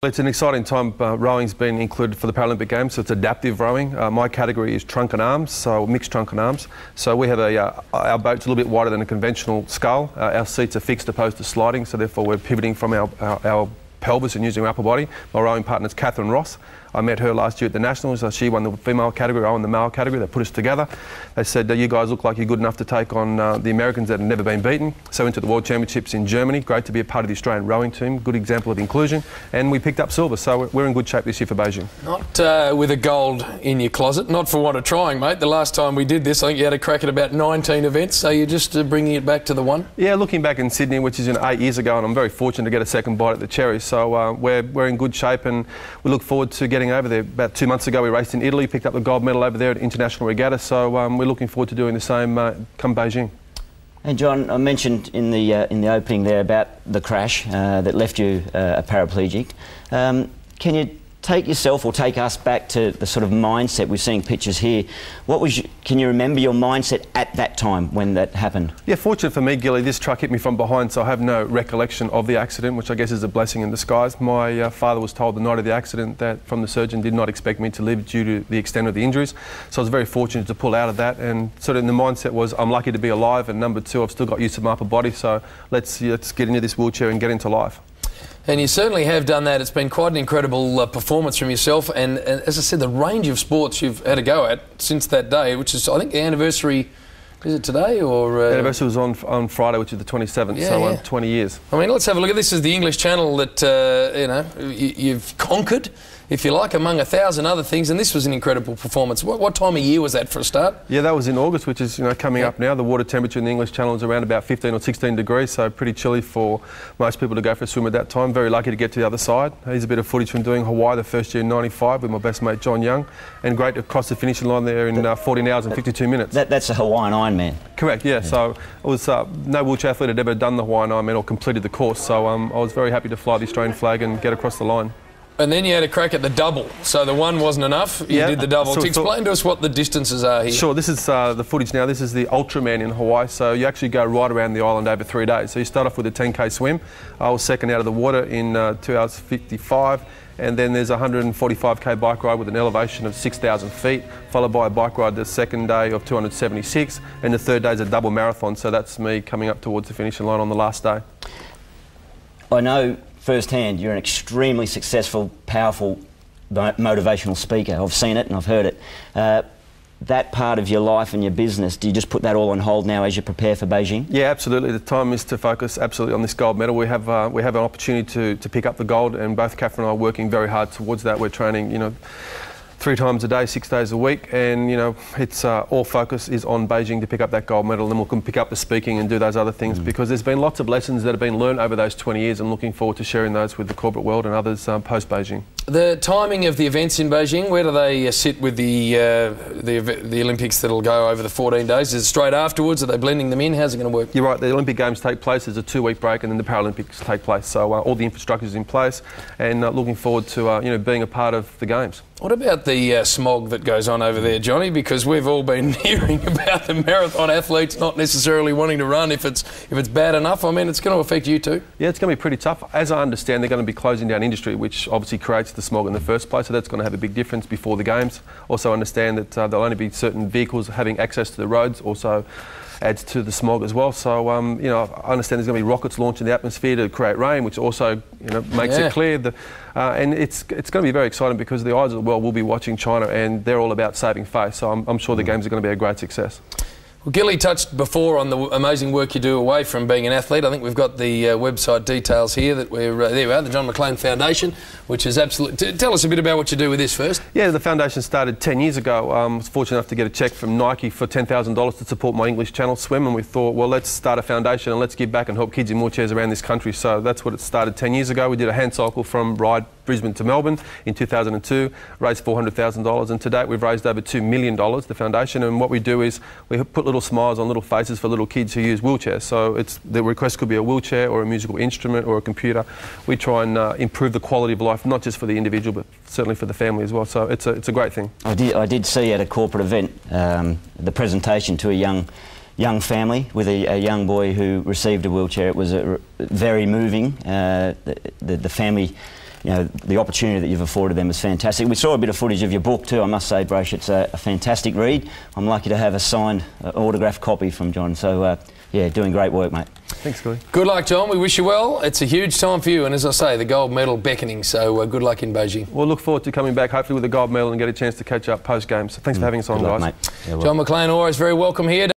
It's an exciting time. Rowing's been included for the Paralympic Games, so it's adaptive rowing. My category is trunk and arms, so mixed trunk and arms. So we have our boat's a little bit wider than a conventional scull. Our seats are fixed opposed to sliding, so therefore we're pivoting from our pelvis and using our upper body. My rowing partner is Catherine Ross. I met her last year at the Nationals. She won the female category, I won the male category. They put us together. They said, you guys look like you're good enough to take on the Americans that have never been beaten. So into the World Championships in Germany. Great to be a part of the Australian rowing team. Good example of inclusion. And we picked up silver, so we're in good shape this year for Beijing. Not with a gold in your closet, not for want of trying, mate. The last time we did this, I think you had a crack at about 19 events, so you're just bringing it back to the one? Yeah, looking back in Sydney, which is 8 years ago, and I'm very fortunate to get a second bite at the cherry. So we're in good shape, and we look forward to getting over there. About 2 months ago we raced in Italy, picked up the gold medal over there at International Regatta, so we're looking forward to doing the same come Beijing. And John, I mentioned in the opening there about the crash that left you a paraplegic. Can you take yourself or take us back to the sort of mindset? We're seeing pictures here. Can you remember your mindset at that time when that happened? Yeah, fortunate for me, Gilly, this truck hit me from behind, so I have no recollection of the accident, which I guess is a blessing in disguise. My father was told the night of the accident that from the surgeon did not expect me to live due to the extent of the injuries. So I was very fortunate to pull out of that, and sort of the mindset was I'm lucky to be alive, and number two, I've still got use of my upper body, so let's get into this wheelchair and get into life. And you certainly have done that. It's been quite an incredible performance from yourself. And as I said, the range of sports you've had a go at since that day, which is, I think, the anniversary, is it today? Or the anniversary was on Friday, which is the 27th, so 20 years. I mean, let's have a look at this. Is the English Channel that, you've conquered, if you like, among 1,000 other things, and this was an incredible performance. What time of year was that for a start? Yeah, that was in August, which is coming up now. The water temperature in the English Channel is around about 15 or 16 degrees, so pretty chilly for most people to go for a swim at that time. Very lucky to get to the other side. Here's a bit of footage from doing Hawaii the first year in '95 with my best mate John Young, and great to cross the finishing line there in 14 hours and 52 minutes. That's a Hawaiian Ironman. Correct, yeah. So it was no wheelchair athlete had ever done the Hawaiian Ironman or completed the course, so I was very happy to fly the Australian flag and get across the line. And then you had a crack at the double. So the one wasn't enough, you did the double. Explain to us what the distances are here. Sure, this is the footage now. This is the Ultraman in Hawaii. So you actually go right around the island over 3 days. So you start off with a 10K swim. I was second out of the water in 2 hours 55. And then there's a 145K bike ride with an elevation of 6,000 feet, followed by a bike ride the second day of 276. And the third day is a double marathon. So that's me coming up towards the finishing line on the last day. I know firsthand you're an extremely successful, powerful, motivational speaker. I've seen it and I've heard it. That part of your life and your business, do you just put that all on hold now as you prepare for Beijing? Yeah, absolutely. The time is to focus absolutely on this gold medal. We have an opportunity to pick up the gold, and both Catherine and I are working very hard towards that. We're training, 3 times a day, 6 days a week, and it's all focus is on Beijing to pick up that gold medal, and we can pick up the speaking and do those other things because there's been lots of lessons that have been learned over those 20 years, and looking forward to sharing those with the corporate world and others post Beijing. The timing of the events in Beijing, where do they sit with the Olympics that'll go over the 14 days? Is it straight afterwards? Are they blending them in? How's it going to work? You're right. The Olympic Games take place. There's a 2-week break, and then the Paralympics take place. So all the infrastructure is in place, and looking forward to being a part of the Games. What about the smog that goes on over there, Johnny? Because we've all been hearing about the marathon athletes not necessarily wanting to run if it's bad enough. I mean, it's going to affect you too. Yeah, it's going to be pretty tough. As I understand, they're going to be closing down industry, which obviously creates the smog in the first place. So that's going to have a big difference before the Games. Also understand that there'll only be certain vehicles having access to the roads. Also adds to the smog as well. So, I understand there's going to be rockets launched in the atmosphere to create rain, which also, makes it clear. And it's going to be very exciting because the eyes of the world will be watching China, and they're all about saving face. So I'm sure the Games are going to be a great success. Well, Gilly touched before on the amazing work you do away from being an athlete. I think we've got the website details here that there we are, the John Maclean Foundation, which is absolutely... Tell us a bit about what you do with this first. Yeah, the foundation started 10 years ago. I was fortunate enough to get a cheque from Nike for $10,000 to support my English Channel swim, and we thought, well, let's start a foundation and let's give back and help kids in wheelchairs around this country. So that's what it started 10 years ago. We did a hand cycle from Brisbane to Melbourne in 2002, raised $400,000, and to date we've raised over $2 million, the foundation. And what we do is we put little smiles on little faces for little kids who use wheelchairs. So the request could be a wheelchair or a musical instrument or a computer. We try and improve the quality of life, not just for the individual, but certainly for the family as well. So it's a great thing. I did see at a corporate event the presentation to a young family with a young boy who received a wheelchair. It was very moving. The family you know, the opportunity that you've afforded them is fantastic. We saw a bit of footage of your book too, I must say, Brosh. It's a fantastic read. I'm lucky to have a signed autographed copy from John. So, yeah, doing great work, mate. Thanks, Gilly. Good luck, John. We wish you well. It's a huge time for you, and as I say, the gold medal beckoning, so good luck in Beijing. We'll look forward to coming back, hopefully with a gold medal, and get a chance to catch up post-game. So thanks for having us on, Good luck, guys. mate. Yeah, well. John Maclean, always very welcome here.